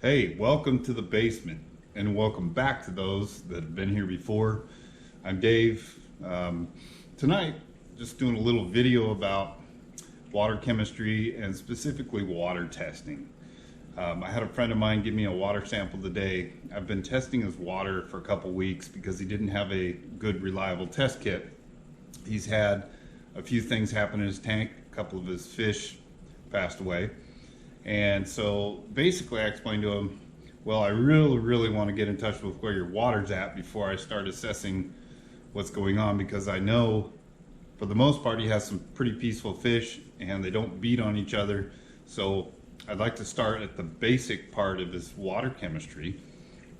Hey, welcome to the basement, and welcome back to those that have been here before. I'm Dave. Tonight, just doing a little video about water chemistry and specifically water testing. I had a friend of mine give me a water sample today. I've been testing his water for a couple weeks because he didn't have a good, reliable test kit. He's had a few things happen in his tank. A couple of his fish passed away. And so basically I explained to him, well, I really want to get in touch with where your water's at before I start assessing what's going on, because I know for the most part he has some pretty peaceful fish and they don't beat on each other. So I'd like to start at the basic part of his water chemistry.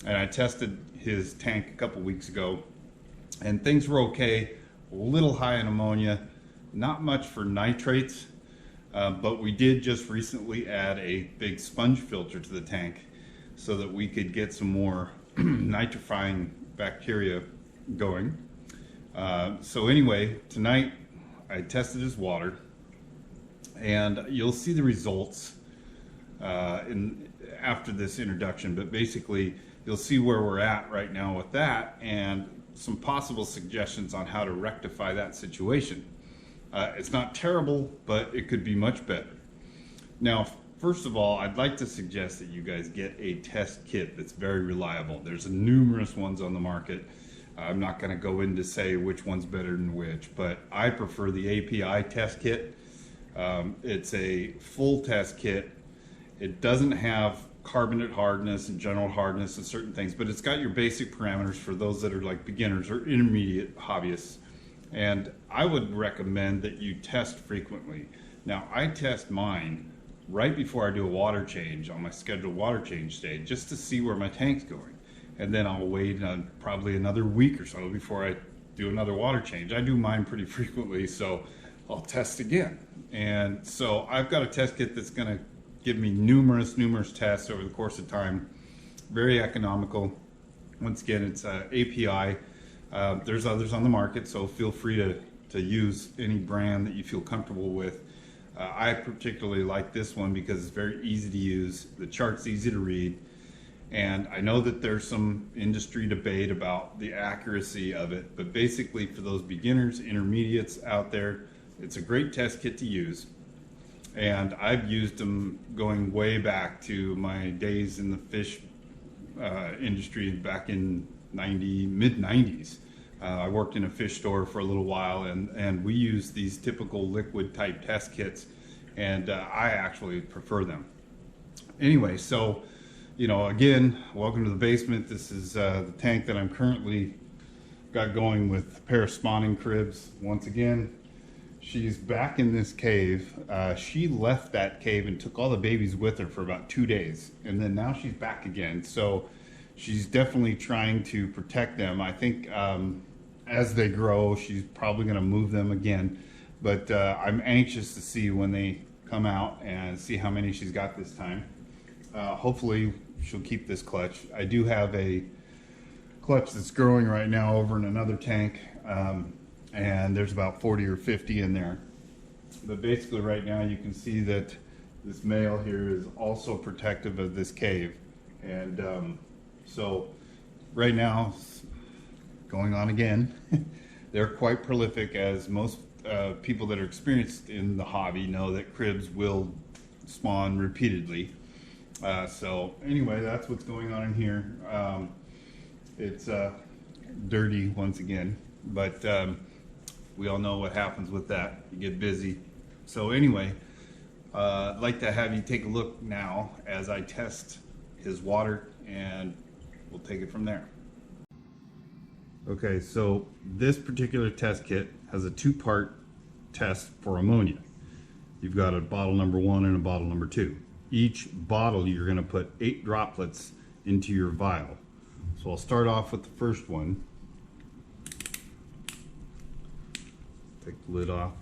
And I tested his tank a couple weeks ago and things were okay, a little high in ammonia, not much for nitrates. But we did just recently add a big sponge filter to the tank so that we could get some more nitrifying bacteria going. So anyway, tonight I tested his water and you'll see the results after this introduction, but basically you'll see where we're at right now with that and some possible suggestions on how to rectify that situation. It's not terrible, but it could be much better. Now, first of all, I'd like to suggest that you guys get a test kit that's very reliable. There's numerous ones on the market. I'm not going to go in to say which one's better than which, but I prefer the API test kit. It's a full test kit. It doesn't have carbonate hardness and general hardness and certain things, but it's got your basic parameters for those that are like beginners or intermediate hobbyists. And I would recommend that you test frequently. Now, I test mine right before I do a water change on my scheduled water change day, just to see where my tank's going. And then I'll wait probably another week or so before I do another water change. I do mine pretty frequently, so I'll test again. And so I've got a test kit that's going to give me numerous tests over the course of time. Very economical. Once again, it's API. There's others on the market, so feel free to use any brand that you feel comfortable with. I particularly like this one because it's very easy to use. The chart's easy to read. And I know that there's some industry debate about the accuracy of it, but basically for those beginners, intermediates out there, it's a great test kit to use. And I've used them going way back to my days in the fish industry back in mid-90s. I worked in a fish store for a little while, and we use these typical liquid type test kits, and I actually prefer them. Anyway, so, again, welcome to the basement. This is the tank that I'm currently got going with a pair of spawning cribs. Once again, she's back in this cave. She left that cave and took all the babies with her for about 2 days, and then now she's back again. So she's definitely trying to protect them. I think as they grow, she's probably going to move them again. But I'm anxious to see when they come out and see how many she's got this time. Hopefully she'll keep this clutch. I do have a clutch that's growing right now over in another tank. And there's about 40 or 50 in there. But basically right now you can see that this male here is also protective of this cave. And so right now, going on again, they're quite prolific, as most people that are experienced in the hobby know that cribs will spawn repeatedly. So anyway, that's what's going on in here. It's dirty once again, but we all know what happens with that. You get busy. So anyway, I'd like to have you take a look now as I test his water, and we'll take it from there. Okay, so this particular test kit has a two-part test for ammonia. You've got a bottle number 1 and a bottle number 2. Each bottle you're going to put 8 droplets into your vial. So I'll start off with the first one. Take the lid off.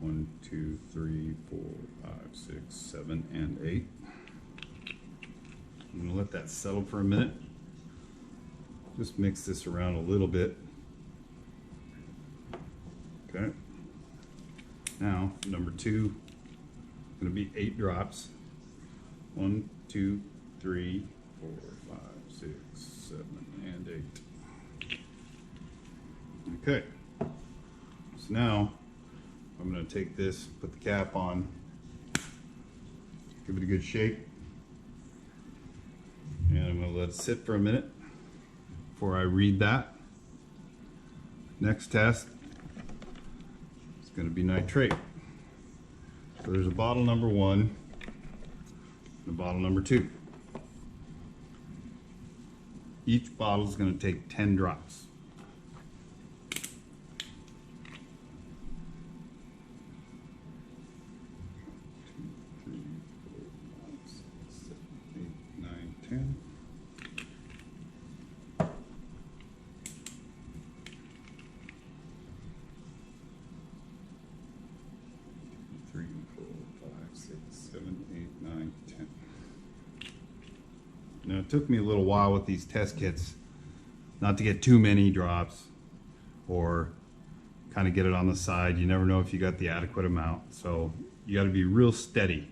1, 2, 3, 4, 5, 6, 7, and 8. I'm going to let that settle for a minute. Just mix this around a little bit. Okay. Now, number 2, going to be 8 drops. 1, 2, 3, 4, 5, 6, 7, and 8. Okay. So now I'm going to take this, put the cap on, give it a good shake, and I'm going to let it sit for a minute before I read that. Next test is going to be nitrate. So there's a bottle number 1 and a bottle number 2. Each bottle is going to take 10 drops. 10. Three, 4, 5, 6, 7, 8, 9, 10. Now it took me a little while with these test kits not to get too many drops or kind of get it on the side. You never know if you got the adequate amount, so you got to be real steady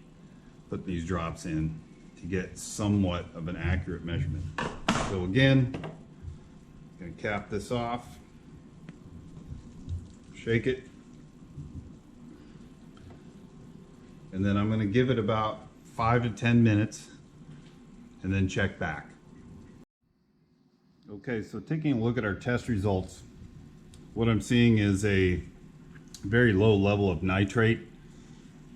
putting these drops in to get somewhat of an accurate measurement. So again, I'm going to cap this off, shake it, and then I'm going to give it about 5 to 10 minutes and then check back. Okay, so taking a look at our test results, what I'm seeing is a very low level of nitrate,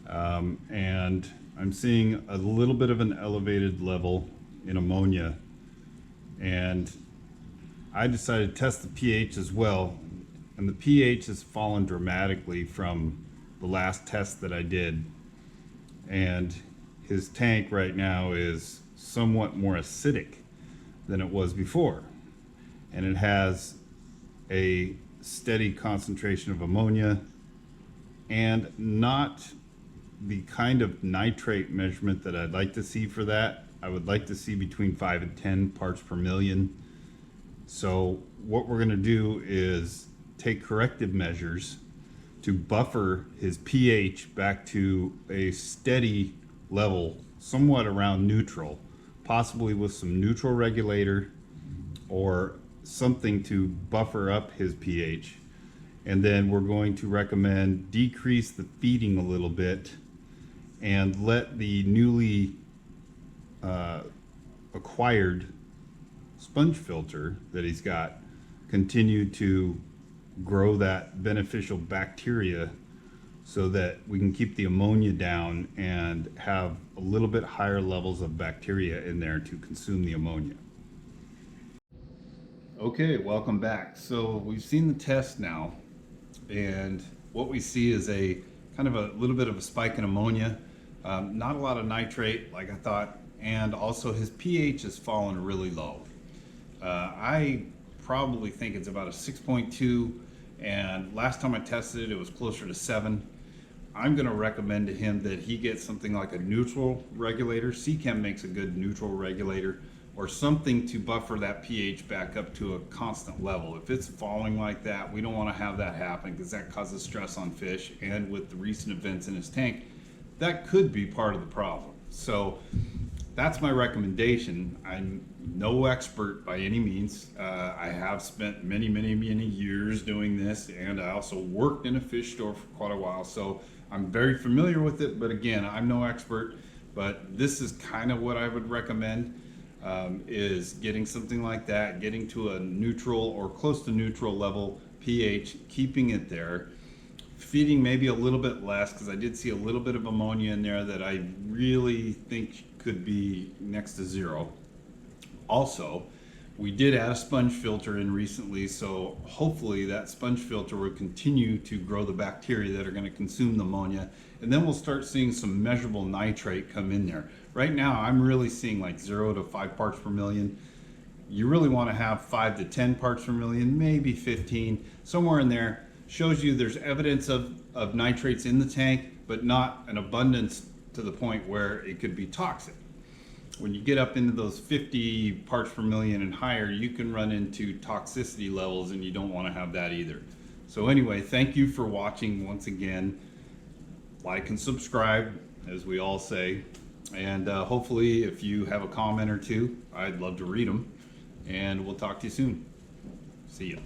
and I'm seeing a little bit of an elevated level in ammonia, and I decided to test the pH as well, and the pH has fallen dramatically from the last test that I did, and his tank right now is somewhat more acidic than it was before, and it has a steady concentration of ammonia and not the kind of nitrate measurement that I'd like to see for that. I would like to see between 5 and 10 parts per million. So what we're going to do is take corrective measures to buffer his pH back to a steady level, somewhat around neutral, possibly with some neutral regulator or something to buffer up his pH. And then we're going to recommend decrease the feeding a little bit and let the newly acquired sponge filter that he's got continue to grow that beneficial bacteria so that we can keep the ammonia down and have a little bit higher levels of bacteria in there to consume the ammonia. Okay, welcome back. So we've seen the test now, and what we see is a kind of a little bit of a spike in ammonia, not a lot of nitrate like I thought, and also his pH has fallen really low. I probably think it's about a 6.2, and last time I tested it, it was closer to 7. I'm going to recommend to him that he get something like a neutral regulator. CChem makes a good neutral regulator, or something to buffer that pH back up to a constant level. If it's falling like that, we don't want to have that happen because that causes stress on fish, and with the recent events in his tank, that could be part of the problem. So that's my recommendation. I'm no expert by any means. I have spent many years doing this, and I also worked in a fish store for quite a while, so I'm very familiar with it. But again, I'm no expert, but this is kind of what I would recommend, is getting something like that, getting to a neutral or close to neutral level pH, keeping it there, feeding maybe a little bit less, because I did see a little bit of ammonia in there that I really think could be next to 0. Also, we did add a sponge filter in recently, so hopefully that sponge filter will continue to grow the bacteria that are going to consume the ammonia, and then we'll start seeing some measurable nitrate come in there. Right now I'm really seeing like 0 to 5 parts per million. You really want to have 5 to 10 parts per million, maybe 15, somewhere in there. Shows you there's evidence of nitrates in the tank, but not an abundance to the point where it could be toxic. When you get up into those 50 parts per million and higher, you can run into toxicity levels, and you don't want to have that either. So anyway, thank you for watching once again. Like and subscribe. as we all say. And hopefully, if you have a comment or two, I'd love to read them. And we'll talk to you soon. See ya.